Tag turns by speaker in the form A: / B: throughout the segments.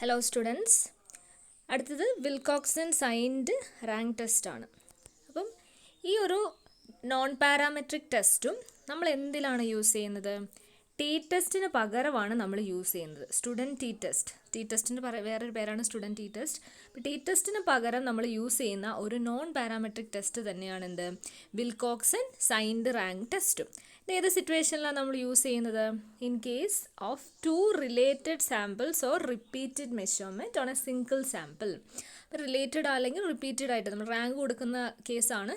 A: Hello students, അടുത്തത് Wilcoxon signed rank ടെസ്റ്റാണ്. അപ്പം ഈ ഒരു നോൺ പാരാമെട്രിക് ടെസ്റ്റും നമ്മൾ എന്തിലാണ് യൂസ് ചെയ്യുന്നത്? ടി ടെസ്റ്റിന് പകരമാണ് നമ്മൾ യൂസ് ചെയ്യുന്നത്. സ്റ്റുഡൻറ്റ് ടി ടെസ്റ്റിന് വേറൊരു പേരാണ് സ്റ്റുഡൻറ്റ് ടി ടെസ്റ്റ്. അപ്പോൾ ടി ടെസ്റ്റിന് പകരം നമ്മൾ യൂസ് ചെയ്യുന്ന ഒരു നോൺ പാരാമെട്രിക് ടെസ്റ്റ് തന്നെയാണ് എന്ത്? വിൽകോക്സൺ സൈൻഡ് റാങ്ക് ടെസ്റ്റും. ഇത് ഏത് സിറ്റുവേഷനിലാണ് നമ്മൾ യൂസ് ചെയ്യുന്നത്? In case of two related samples or repeated measurement on A single sample. അപ്പോൾ റിലേറ്റഡ് അല്ലെങ്കിൽ റിപ്പീറ്റഡ് ആയിട്ട് നമ്മൾ റാങ്ക് കൊടുക്കുന്ന കേസാണ്.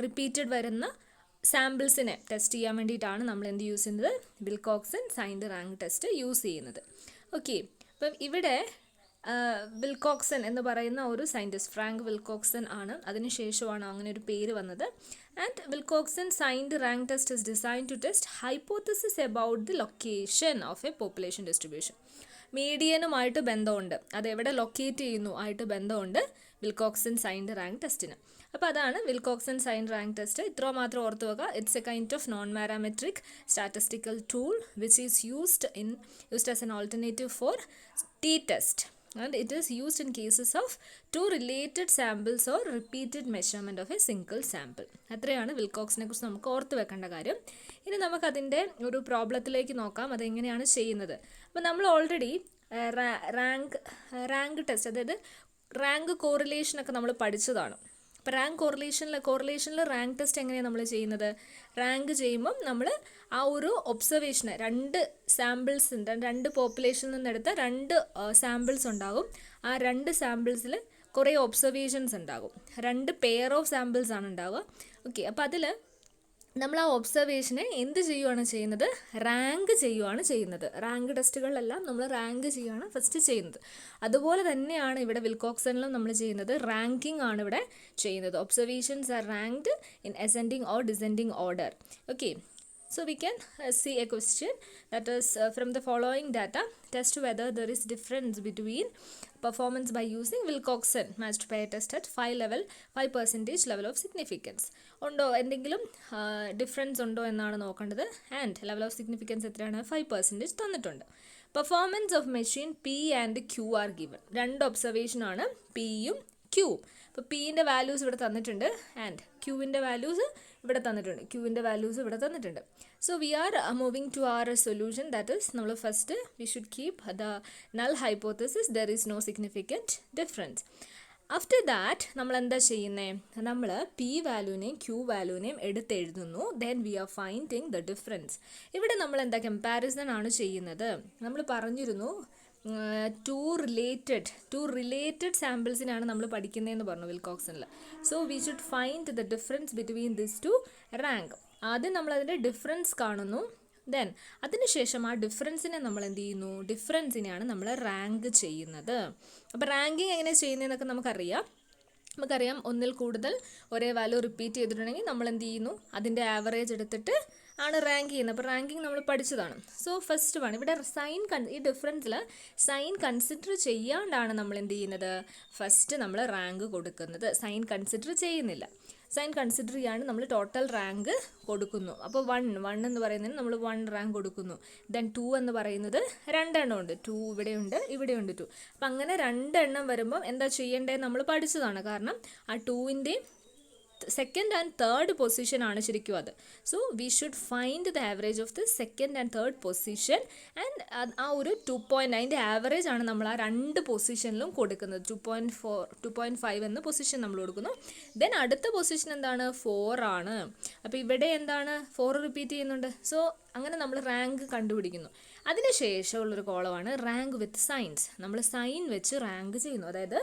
A: റിപ്പീറ്റഡ് വരുന്ന സാമ്പിൾസിനെ ടെസ്റ്റ് ചെയ്യാൻ വേണ്ടിയിട്ടാണ് നമ്മൾ എന്ത് യൂസ് ചെയ്യുന്നത്? Wilcoxon signed rank test use ചെയ്യുന്നത്. ഓക്കെ, അപ്പം ഇവിടെ വിൽകോക്സൺ എന്ന് പറയുന്ന ഒരു സയൻറ്റിസ്റ്റ്, ഫ്രാങ്ക് വിൽകോക്സൺ ആണ്. അതിനുശേഷമാണ് അങ്ങനെ ഒരു പേര് വന്നത്. And Wilcoxon signed rank test is designed to test hypothesis about the location of a population distribution. മീഡിയനുമായിട്ട് ബന്ധമുണ്ട്, അതെവിടെ ലൊക്കേറ്റ് ചെയ്യുന്നു ആയിട്ട് ബന്ധമുണ്ട് വിൽകോക്സൺ സൈൻഡ് റാങ്ക് ടെസ്റ്റിന്. അപ്പോൾ അതാണ് വിൽകോക്സൺ സൈൻഡ് റാങ്ക് ടെസ്റ്റ്. ഇത്ര മാത്രം ഓർത്ത് വെക്കുക. It's a kind of non parametric statistical tool which is used as an alternative for T test. And it is used in cases of two related samples or repeated measurement of a single sample. അത്രയാണ് വിൽകോക്സിനെ കുറിച്ച് നമുക്ക് ഓർത്ത് വെക്കേണ്ട കാര്യം. ഇനി നമുക്കതിൻ്റെ ഒരു പ്രോബ്ലത്തിലേക്ക് നോക്കാം, അതെങ്ങനെയാണ് ചെയ്യുന്നത്. അപ്പോൾ നമ്മൾ ഓൾറെഡി റാങ്ക് ടെസ്റ്റ്, അതായത് റാങ്ക് കോറിലേഷനൊക്കെ നമ്മൾ പഠിച്ചതാണ്. അപ്പോൾ റാങ്ക് കോറിലേഷനിൽ റാങ്ക് ടെസ്റ്റ് എങ്ങനെയാണ് നമ്മൾ ചെയ്യുന്നത്? റാങ്ക് ചെയ്യുമ്പം നമ്മൾ ആ ഒരു ഒബ്സർവേഷന് രണ്ട് പോപ്പുലേഷനിൽ നിന്നെടുത്ത രണ്ട് സാമ്പിൾസ് ഉണ്ടാകും. ആ രണ്ട് സാമ്പിൾസിൽ കുറേ ഒബ്സർവേഷൻസ് ഉണ്ടാകും. രണ്ട് പെയർ ഓഫ് സാമ്പിൾസ് ആണ് ഉണ്ടാവുക. ഓക്കെ, അപ്പോൾ അതിൽ നമ്മൾ ആ ഒബ്സർവേഷനെ എന്ത് ചെയ്യുകയാണ് ചെയ്യുന്നത്? റാങ്ക് ചെയ്യുകയാണ് ചെയ്യുന്നത്. റാങ്ക് ടെസ്റ്റുകളിലെല്ലാം നമ്മൾ റാങ്ക് ചെയ്യുകയാണ് ഫസ്റ്റ് ചെയ്യുന്നത്. അതുപോലെ തന്നെയാണ് ഇവിടെ വിൽകോക്സണിലും നമ്മൾ ചെയ്യുന്നത്. റാങ്കിങ് ആണ് ഇവിടെ ചെയ്യുന്നത്. Observations R ranked in ascending or descending order. Okay, so we can see a question that is from the following data, test whether there is difference between performance by using Wilcoxon matched pair test at 5% level of significance. ഉണ്ടോ എന്തെങ്കിലും difference ഉണ്ടോ എന്നാണ് നോക്കേണ്ടത്. And level of significance എത്രയാണ്? 5% തന്നിട്ടുണ്ട്. Performance of machine P and Q are given. രണ്ട് ഒബ്സർവേഷനാണ്, പിയും ക്യൂവും. അപ്പോൾ പിൻ്റെ വാല്യൂസ് ഇവിടെ തന്നിട്ടുണ്ട് ആൻഡ് ക്യൂവിൻ്റെ വാല്യൂസ് ഇവിടെ തന്നിട്ടുണ്ട്. So we are moving to our solution. That is നമ്മൾ first we should keep the null hypothesis there is no significant difference. After that നമ്മൾ എന്താ ചെയ്യുന്നത്? നമ്മൾ പി വാല്യൂനെയും ക്യൂ വാല്യൂനെയും എടുത്തെഴുതുന്നു. Then we are finding the difference. ഇവിടെ നമ്മൾ എന്താ കമ്പാരിസൺ ആണ് ചെയ്യുന്നത്. നമ്മൾ പറഞ്ഞിരുന്നു ടു റിലേറ്റഡ് സാമ്പിൾസിനാണ് നമ്മൾ പഠിക്കുന്നതെന്ന് പറഞ്ഞു വിൽകോക്സണിൽ. So we should find the difference between this two rank. ആദ്യം നമ്മൾ അതിൻ്റെ ഡിഫറൻസ് കാണുന്നു. ദെൻ അതിനുശേഷം ആ ഡിഫറൻസിനെ നമ്മൾ എന്ത് ചെയ്യുന്നു? ഡിഫറൻസിനെയാണ് നമ്മൾ റാങ്ക് ചെയ്യുന്നത്. അപ്പോൾ റാങ്കിങ് എങ്ങനെ ചെയ്യുന്നതെന്നൊക്കെ നമുക്കറിയാം. ഒന്നിൽ കൂടുതൽ ഒരേ വാല്യൂ റിപ്പീറ്റ് ചെയ്തിട്ടുണ്ടെങ്കിൽ നമ്മൾ എന്ത് ചെയ്യുന്നു? അതിൻ്റെ ആവറേജ് എടുത്തിട്ട് ആണ് റാങ്ക് ചെയ്യുന്നത്. അപ്പോൾ റാങ്കിങ് നമ്മൾ പഠിച്ചതാണ്. സോ ഫസ്റ്റ് വൺ ഇവിടെ ഈ ഡിഫറൻസിൽ സൈൻ കൺസിഡർ ചെയ്യാണ്ടാണ് നമ്മൾ എന്ത് ചെയ്യുന്നത്? ഫസ്റ്റ് നമ്മൾ റാങ്ക് കൊടുക്കുന്നത്. സൈൻ കൺസിഡർ ചെയ്യുന്നില്ല. സൈൻ കൺസിഡർ ചെയ്യാണ്ട് നമ്മൾ ടോട്ടൽ റാങ്ക് കൊടുക്കുന്നു. അപ്പോൾ വൺ എന്ന് പറയുന്നതിന് നമ്മൾ 1 റാങ്ക് കൊടുക്കുന്നു. ദെൻ 2 എന്ന് പറയുന്നത് 2 എണ്ണം ഉണ്ട്. 2 ഇവിടെയുണ്ട് 2. അപ്പം അങ്ങനെ 2 എണ്ണം വരുമ്പം എന്താ ചെയ്യേണ്ടത് നമ്മൾ പഠിച്ചതാണ്. കാരണം ആ 2ൻ്റെയും സെക്കൻഡ് ആൻഡ് തേർഡ് പൊസിഷൻ ആണ് ശരിക്കും അത്. So we should find the average of the second and third position. And ആ ഒരു 2.9 അതിൻ്റെ ആവറേജ് ആണ് നമ്മൾ ആ രണ്ട് പൊസിഷനിലും കൊടുക്കുന്നത്. 2.5 എന്ന പൊസിഷൻ നമ്മൾ കൊടുക്കുന്നു. ദെൻ അടുത്ത പൊസിഷൻ എന്താണ്? 4 ആണ്. അപ്പോൾ ഇവിടെ എന്താണ്? 4 റിപ്പീറ്റ് ചെയ്യുന്നുണ്ട്. സോ അങ്ങനെ നമ്മൾ റാങ്ക് കണ്ടുപിടിക്കുന്നു. അതിനുശേഷമുള്ളൊരു കോളമാണ് റാങ്ക് വിത്ത് സൈൻസ്. നമ്മൾ സൈൻ വെച്ച് റാങ്ക് ചെയ്യുന്നു. അതായത്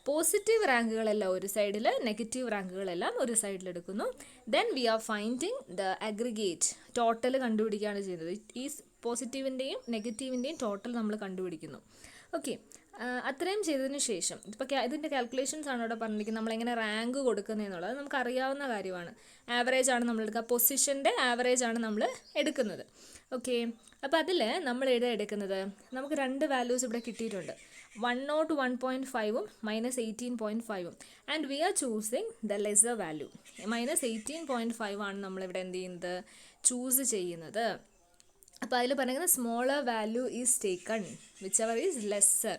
A: പോസിറ്റീവ് റാങ്കുകളെല്ലാം ഒരു സൈഡിൽ, നെഗറ്റീവ് റാങ്കുകളെല്ലാം ഒരു സൈഡിൽ എടുക്കുന്നു. Then we are finding the aggregate, total കണ്ടുപിടിക്കുകയാണ് ചെയ്യുന്നത്. ഈ പോസിറ്റീവിൻ്റെയും നെഗറ്റീവിൻ്റെയും ടോട്ടൽ നമ്മൾ കണ്ടുപിടിക്കുന്നു. ഓക്കെ, അത്രയും ചെയ്തതിന് ശേഷം ഇപ്പോൾ ഇതിൻ്റെ കാൽക്കുലേഷൻസ് ആണ് ഇവിടെ പറഞ്ഞിരിക്കുന്നത്. നമ്മളെങ്ങനെ റാങ്ക് കൊടുക്കുന്നതെന്നുള്ളത് നമുക്കറിയാവുന്ന കാര്യമാണ്. ആവറേജ് ആണ് നമ്മൾ എടുക്കുക. പൊസിഷൻ്റെ ആവറേജ് ആണ് നമ്മൾ എടുക്കുന്നത്. ഓക്കെ, അപ്പോൾ അതിൽ നമ്മൾ എടുക്കുന്നത് നമുക്ക് രണ്ട് വാല്യൂസ് ഇവിടെ കിട്ടിയിട്ടുണ്ട്. 101.5ഉം -18.5ഉം. And we are choosing the lesser value. -18.5 ആണ് നമ്മളിവിടെ എന്ത് ചെയ്യുന്നത്? ചൂസ് ചെയ്യുന്നത്. അപ്പോൾ അതിൽ പറയുന്നത് smaller value is taken whichever is lesser.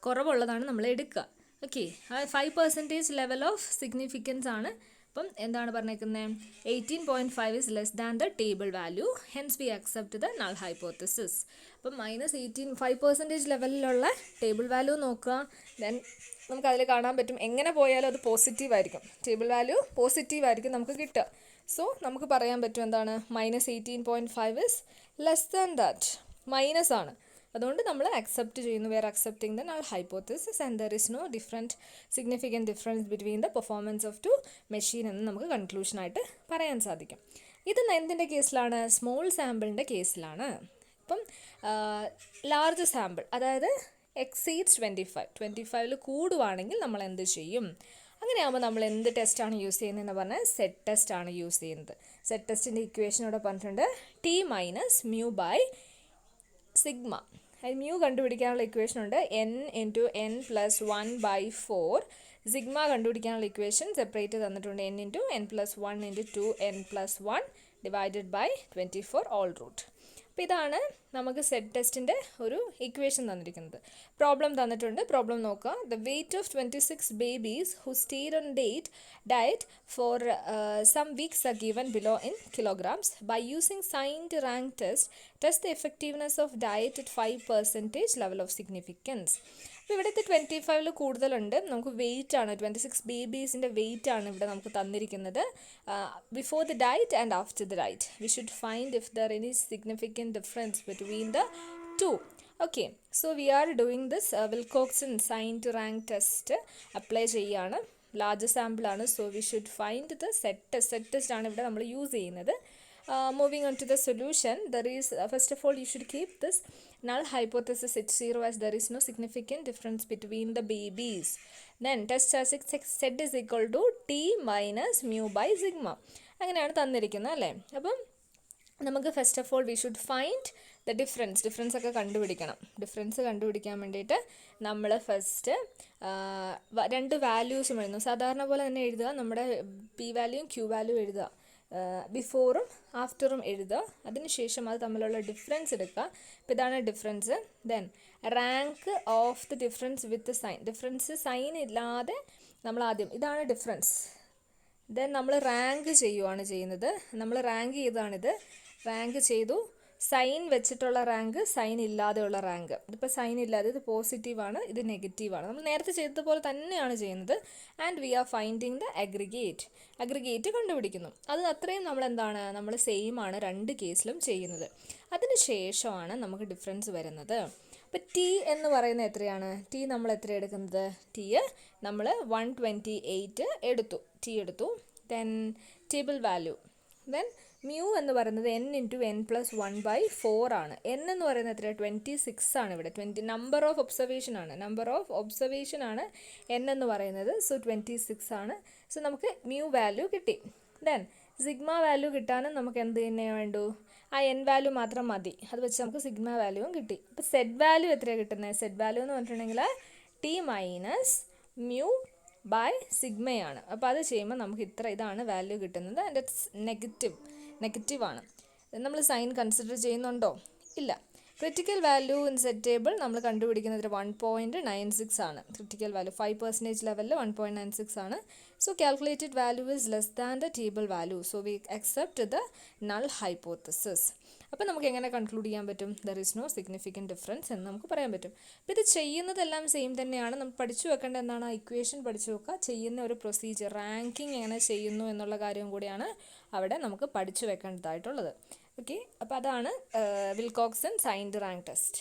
A: കുറവുള്ളതാണ് നമ്മൾ എടുക്കുക. ഓക്കെ, 5% ലെവൽ ഓഫ് സിഗ്നിഫിക്കൻസ് ആണ്. അപ്പം എന്താണ് പറഞ്ഞേക്കുന്നത്? 18.5 is less than the table value, hence V accept the null hypothesis. അപ്പം -5% ലെവലിലുള്ള ടേബിൾ വാല്യൂ നോക്കുക. ദെൻ നമുക്കതിൽ കാണാൻ പറ്റും എങ്ങനെ പോയാലും അത് പോസിറ്റീവ് ആയിരിക്കും. ടേബിൾ വാല്യൂ പോസിറ്റീവ് ആയിരിക്കും നമുക്ക് കിട്ടുക. സോ നമുക്ക് പറയാൻ പറ്റും എന്താണ്? -18.5 is less than that, minus ആണ്. അതുകൊണ്ട് നമ്മൾ അക്സെപ്റ്റ് ചെയ്യുന്നു, we are accepting the null hypothesis and there is no significant difference between the performance of two machine എന്ന് നമുക്ക് കൺക്ലൂഷനായിട്ട് പറയാൻ സാധിക്കും. ഇത് എന്തിൻ്റെ കേസിലാണ്? സ്മോൾ സാമ്പിളിൻ്റെ കേസിലാണ്. ഇപ്പം ലാർജ് സാമ്പിൾ, അതായത് എക്സീഡ്സ് 25 കൂടുവാണെങ്കിൽ നമ്മൾ എന്ത് ചെയ്യും? അങ്ങനെയാകുമ്പോൾ നമ്മൾ എന്ത് ടെസ്റ്റാണ് യൂസ് ചെയ്യുന്നതെന്ന് പറഞ്ഞാൽ സെറ്റ് ടെസ്റ്റ് ആണ് യൂസ് ചെയ്യുന്നത്. സെറ്റ് ടെസ്റ്റിൻ്റെ ഇക്വേഷൻ ഇവിടെ പറഞ്ഞിട്ടുണ്ട്, T minus mu by sigma. അത് മ്യൂ കണ്ടുപിടിക്കാനുള്ള ഇക്വേഷൻ ഉണ്ട്, n into n plus 1/4. Sigma കണ്ടുപിടിക്കാനുള്ള ഇക്വേഷൻ സെപ്പറേറ്റ് തന്നിട്ടുണ്ട്, n into n plus 1 into 2n plus 1 divided by 24 whole root. അപ്പോൾ ഇതാണ് നമുക്ക് സെറ്റ് ടെസ്റ്റിൻ്റെ ഒരു ഇക്വേഷൻ തന്നിരിക്കുന്നത്. പ്രോബ്ലം തന്നിട്ടുണ്ട്, പ്രോബ്ലം നോക്കുക. The weight of 26 babies who stayed on diet for some weeks are given below in kilograms. By using signed rank test the effectiveness of diet at 5% level of significance. അപ്പോൾ ഇവിടുത്തെ 25 കൂടുതലുണ്ട്. നമുക്ക് wait ആണ്, 26 ബേബീസിൻ്റെ wait ആണ് ഇവിടെ നമുക്ക് തന്നിരിക്കുന്നത്. Before the diet and after the diet we should find if there any significant difference between the two. Okay, so we are doing this Wilcoxon signed rank test apply ചെയ്യുകയാണ്. Large സാമ്പിളാണ്, so we should find the Z test ആണ് ഇവിടെ നമ്മൾ use ചെയ്യുന്നത്. Moving on to the solution, there is first of all you should keep this null hypothesis H0 as there is no significant difference between the babies. Then test as Z is equal to T minus mu by sigma. അങ്ങനെയാണ് തന്നിരിക്കുന്നത് അല്ലേ. അപ്പം നമുക്ക് first of all we should find the difference ഒക്കെ കണ്ടുപിടിക്കണം. Difference കണ്ടുപിടിക്കാൻ വേണ്ടിയിട്ട് നമ്മൾ ഫസ്റ്റ് രണ്ട് വാല്യൂസും എഴുതുന്നു. സാധാരണ പോലെ തന്നെ എഴുതുക, നമ്മുടെ പി വാല്യൂയും ക്യൂ വാല്യൂ എഴുതുക, ബിഫോറും ആഫ്റ്ററും എഴുതുക. അതിനുശേഷം അത് തമ്മിലുള്ള ഡിഫറൻസ് എടുക്കുക. അപ്പോൾ ഇതാണ് difference. Then rank of the difference with sign. Difference sign ഇല്ലാതെ നമ്മൾ ആദ്യം, ഇതാണ് ഡിഫറൻസ്. ദെൻ നമ്മൾ റാങ്ക് ചെയ്യുവാണ് ചെയ്യുന്നത്. നമ്മൾ റാങ്ക് ചെയ്താണിത്, റാങ്ക് ചെയ്തു. സൈൻ വെച്ചിട്ടുള്ള റാങ്ക്, സൈൻ ഇല്ലാതെയുള്ള റാങ്ക്. ഇതിപ്പോൾ സൈൻ ഇല്ലാതെ ഇത് പോസിറ്റീവാണ്, ഇത് നെഗറ്റീവാണ്. നമ്മൾ നേരത്തെ ചെയ്തതുപോലെ തന്നെയാണ് ചെയ്യുന്നത്. And we are finding the aggregate കണ്ടുപിടിക്കുന്നു. അത് അത്രയും നമ്മൾ എന്താണ്, നമ്മൾ സെയിം ആണ് രണ്ട് കേസിലും ചെയ്യുന്നത്. അതിന് ശേഷമാണ് നമുക്ക് ഡിഫറൻസ് വരുന്നത്. അപ്പോൾ ടി എന്ന് പറയുന്നത് എത്രയാണ്? ടി നമ്മൾ എത്ര എടുക്കുന്നത്? ടി നമ്മൾ 128 എടുത്തു. Then table value. Then mu എന്ന് പറയുന്നത് n ഇൻറ്റു n പ്ലസ് 1/4 ആണ്. n എന്ന് പറയുന്നത് എത്ര? 26 ആണ്. ഇവിടെ 20 നമ്പർ ഓഫ് ഒബ്സർവേഷൻ ആണ് n എന്ന് പറയുന്നത്. സോ 26 ആണ്. സോ നമുക്ക് മ്യൂ വാല്യൂ കിട്ടി. ദെൻ സിഗ്മ വാല്യൂ കിട്ടാനും നമുക്ക് എന്ത് തന്നെ വേണ്ടു? ആ n വാല്യൂ മാത്രം മതി. അത് വെച്ച് നമുക്ക് സിഗ്മ വാല്യൂവും കിട്ടി. അപ്പോൾ സെറ്റ് വാല്യൂ എത്രയാണ് കിട്ടുന്നത്? സെറ്റ് വാല്യൂ എന്ന് പറഞ്ഞിട്ടുണ്ടെങ്കിൽ ടി മൈനസ് മ്യൂ ബൈ സിഗ്മയാണ്. അപ്പോൾ അത് ചെയ്യുമ്പോൾ നമുക്ക് ഇതാണ് വാല്യൂ കിട്ടുന്നത്. ആൻഡ് ഇറ്റ്സ് നെഗറ്റീവ് ആണ്. നമ്മൾ സൈൻ കൺസിഡർ ചെയ്യുന്നുണ്ടോ? ഇല്ല. Critical value in set table നമ്മൾ കണ്ടുപിടിക്കുന്നത് 1.96 ആണ്. ക്രിറ്റിക്കൽ വാല്യൂ 5% ലെവലിൽ 1.96 ആണ്. So calculated value is less than the table value. So we accept the null hypothesis. അപ്പോൾ നമുക്ക് എങ്ങനെ കൺക്ലൂഡ് ചെയ്യാൻ പറ്റും? There is no significant difference എന്ന് നമുക്ക് പറയാൻ പറ്റും. അപ്പോൾ ഇത് ചെയ്യുന്നതെല്ലാം സെയിം തന്നെയാണ്. നമ്മൾ പഠിച്ചു വെക്കേണ്ട എന്താണ്? ആ ഇക്വേഷൻ പഠിച്ചു വെക്കുക. ചെയ്യുന്ന ഒരു പ്രൊസീജിയർ, റാങ്കിങ് എങ്ങനെ ചെയ്യുന്നു എന്നുള്ള കാര്യം കൂടിയാണ് അവിടെ നമുക്ക് പഠിച്ചു വെക്കേണ്ടതായിട്ടുള്ളത്. ഓക്കെ, അപ്പോൾ അതാണ് വിൽകോക്സൺ സൈൻഡ് റാങ്ക് ടെസ്റ്റ്.